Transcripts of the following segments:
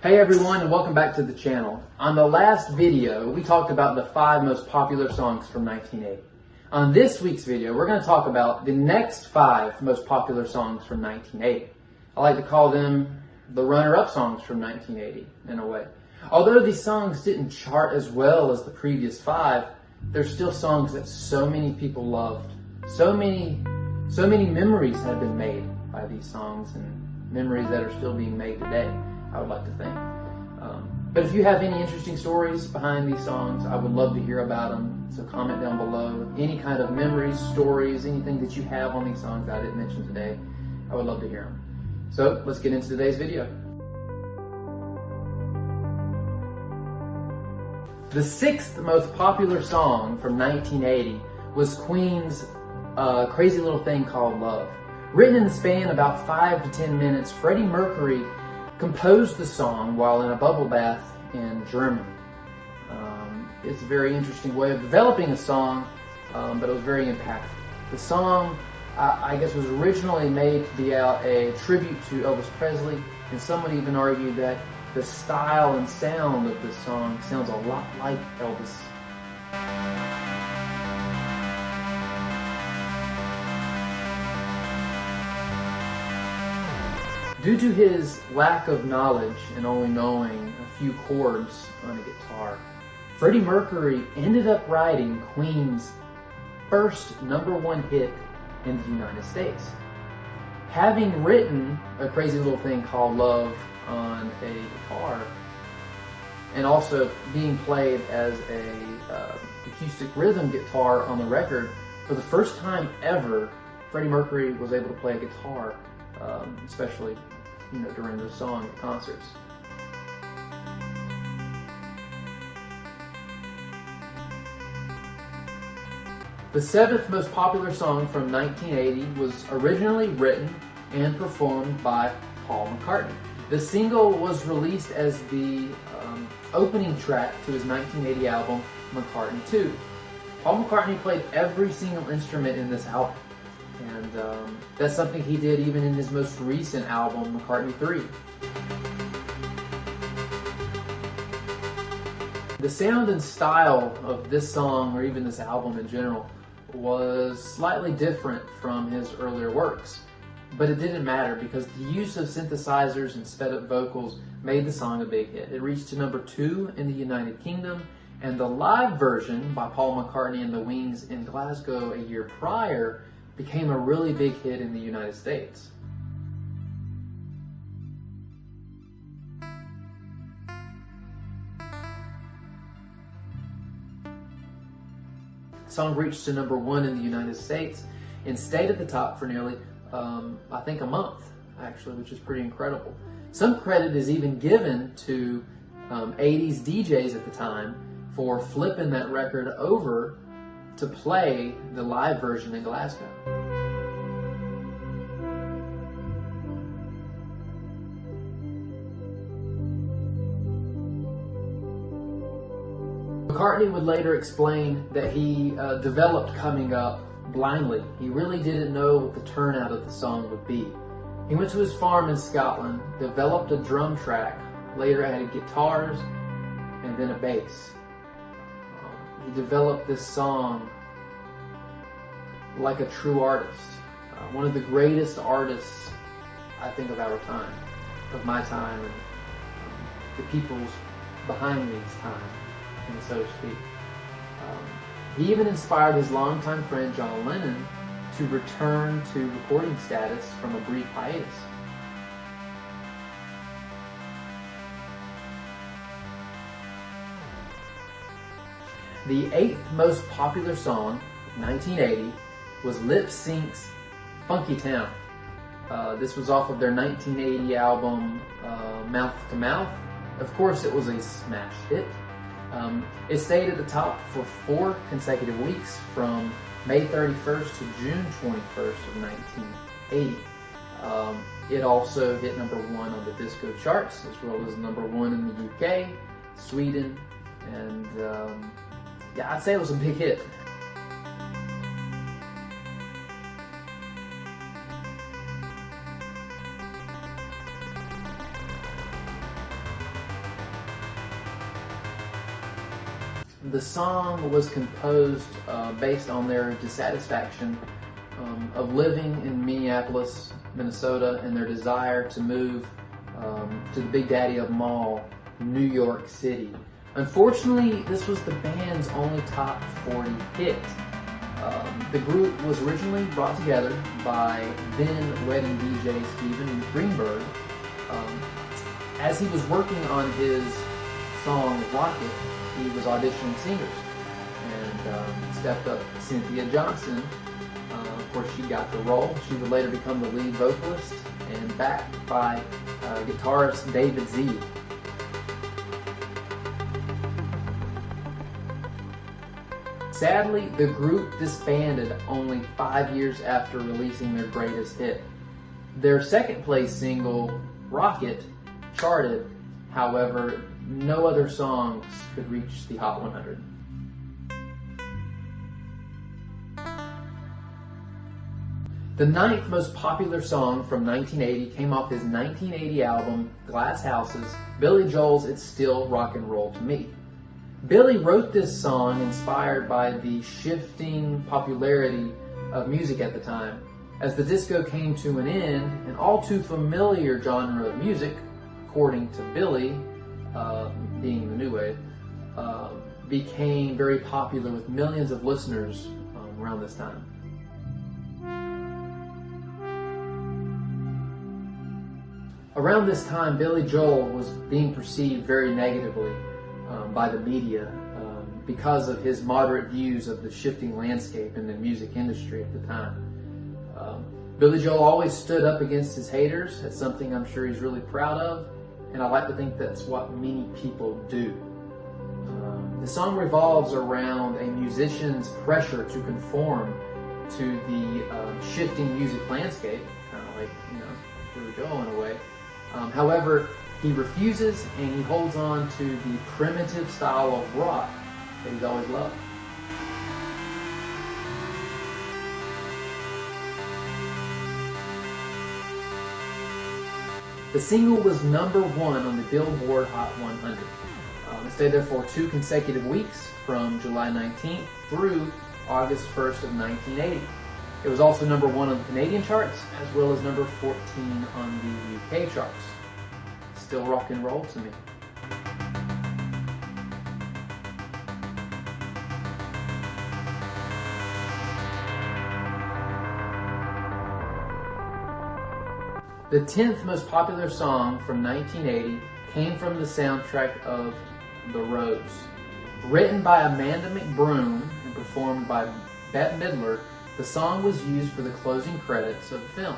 Hey everyone, and welcome back to the channel. On the last video, we talked about the 5 most popular songs from 1980. On this week's video, we're going to talk about the next 5 most popular songs from 1980. I like to call them the runner-up songs from 1980, in a way. Although these songs didn't chart as well as the previous 5, they're still songs that so many people loved. So many memories have been made by these songs, and memories that are still being made today, I would like to think. But if you have any interesting stories behind these songs, I would love to hear about them. So comment down below. Any kind of memories, stories, anything that you have on these songs that I didn't mention today, I would love to hear them. So let's get into today's video. The 6th most popular song from 1980 was Queen's Crazy Little Thing Called Love. Written in the span about 5 to 10 minutes, Freddie Mercury composed the song while in a bubble bath in Germany. It's a very interesting way of developing a song, but it was very impactful. The song, I guess, was originally made to be a tribute to Elvis Presley, and some would even argue that the style and sound of this song sounds a lot like Elvis. Due to his lack of knowledge and only knowing a few chords on a guitar, Freddie Mercury ended up writing Queen's first #1 hit in the United States. Having written A Crazy Little Thing Called Love on a guitar, and also being played as a acoustic rhythm guitar on the record, for the first time ever, Freddie Mercury was able to play a guitar, especially during the song at concerts. The 7th most popular song from 1980 was originally written and performed by Paul McCartney. The single was released as the opening track to his 1980 album, McCartney 2. Paul McCartney played every single instrument in this album. And that's something he did even in his most recent album, McCartney 3. The sound and style of this song, or even this album in general, was slightly different from his earlier works. But it didn't matter because the use of synthesizers and sped up vocals made the song a big hit. It reached to #2 in the United Kingdom, and the live version by Paul McCartney and the Wings in Glasgow a year prior became a really big hit in the United States. The song reached to #1 in the United States and stayed at the top for nearly, I think, a month, actually, which is pretty incredible. Some credit is even given to 80s DJs at the time for flipping that record over to play the live version in Glasgow. McCartney would later explain that he developed Coming Up blindly. He really didn't know what the turnout of the song would be. He went to his farm in Scotland, developed a drum track, later added guitars, and then a bass. He developed this song like a true artist. One of the greatest artists, I think, of our time, of my time, and the people's behind me's time, and so to speak. He even inspired his longtime friend John Lennon to return to recording status from a brief hiatus. The 8th most popular song, 1980, was Lip Sync's Funkytown. This was off of their 1980 album, Mouth to Mouth. Of course, it was a smash hit. It stayed at the top for 4 consecutive weeks, from May 31st to June 21st of 1980. It also hit #1 on the disco charts, as well as #1 in the UK, Sweden, and yeah, I'd say it was a big hit. The song was composed based on their dissatisfaction of living in Minneapolis, Minnesota, and their desire to move to the big daddy of them all, New York City. Unfortunately, this was the band's only top 40 hit. The group was originally brought together by then wedding DJ Steven Greenberg. As he was working on his song Rocket, he was auditioning singers, and stepped up Cynthia Johnson. Of course, she got the role. She would later become the lead vocalist, and backed by guitarist David Z. Sadly, the group disbanded only 5 years after releasing their greatest hit. Their second place single, Rocket, charted. However, no other songs could reach the Hot 100. The ninth most popular song from 1980 came off his 1980 album, Glass Houses, Billy Joel's It's Still Rock and Roll to Me. Billy wrote this song inspired by the shifting popularity of music at the time. As the disco came to an end, an all too familiar genre of music, according to Billy, being the new wave, became very popular with millions of listeners around this time. Around this time, Billy Joel was being perceived very negatively by the media because of his moderate views of the shifting landscape in the music industry at the time. Billy Joel always stood up against his haters. That's something I'm sure he's really proud of, and I like to think that's what many people do. The song revolves around a musician's pressure to conform to the shifting music landscape, kind of like, Billy Joel in a way. However, he refuses, and he holds on to the primitive style of rock that he's always loved. The single was #1 on the Billboard Hot 100. It stayed there for 2 consecutive weeks, from July 19th through August 1st of 1980. It was also #1 on the Canadian charts, as well as number 14 on the UK charts. Still rock and roll to me. The 10th most popular song from 1980 came from the soundtrack of The Rose. Written by Amanda McBroom and performed by Bette Midler, the song was used for the closing credits of the film.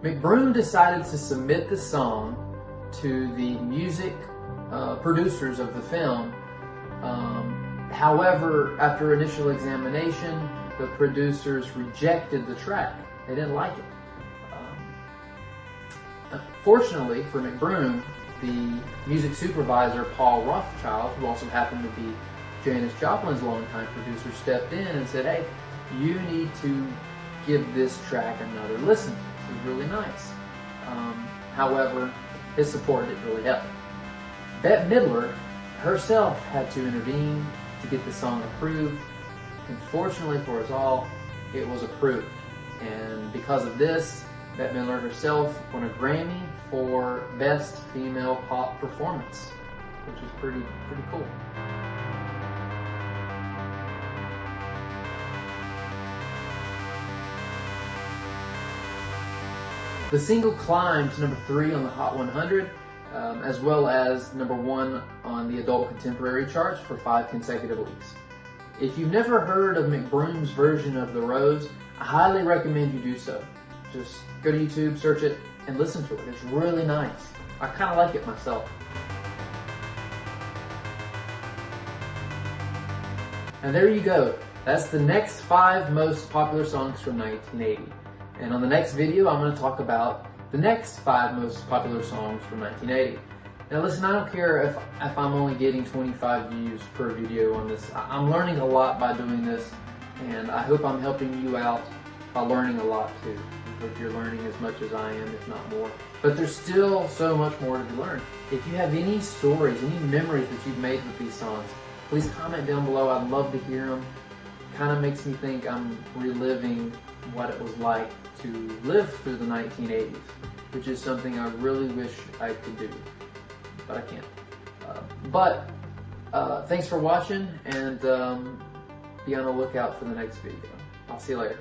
McBroom decided to submit the song to the music producers of the film. However, after initial examination, the producers rejected the track. They didn't like it. Fortunately for McBroom, the music supervisor, Paul Rothchild, who also happened to be Janis Joplin's longtime producer, stepped in and said, "Hey, you need to give this track another listen. This is really nice." However, his support didn't really help. Bette Midler herself had to intervene to get the song approved, and fortunately for us all, it was approved. And because of this, Bette Midler herself won a Grammy for Best Female Pop Performance, which is pretty cool. The single climbed to #3 on the Hot 100, as well as #1 on the adult contemporary charts for 5 consecutive weeks. If you've never heard of McBroom's version of The Rose, I highly recommend you do so. Just go to YouTube, search it, and listen to it. It's really nice. I kind of like it myself. And there you go. That's the next 5 most popular songs from 1980. And on the next video, I'm going to talk about the next 5 most popular songs from 1980. Now listen, I don't care if I'm only getting 25 views per video on this. I'm learning a lot by doing this, And I hope I'm helping you out by learning a lot too. I hope you're learning as much as I am, if not more. But there's still so much more to be learned. If you have any stories, any memories that you've made with these songs, please comment down below. I'd love to hear them. Kind of makes me think I'm reliving what it was like to live through the 1980s, which is something I really wish I could do, but I can't. Thanks for watching, and be on the lookout for the next video. I'll see you later.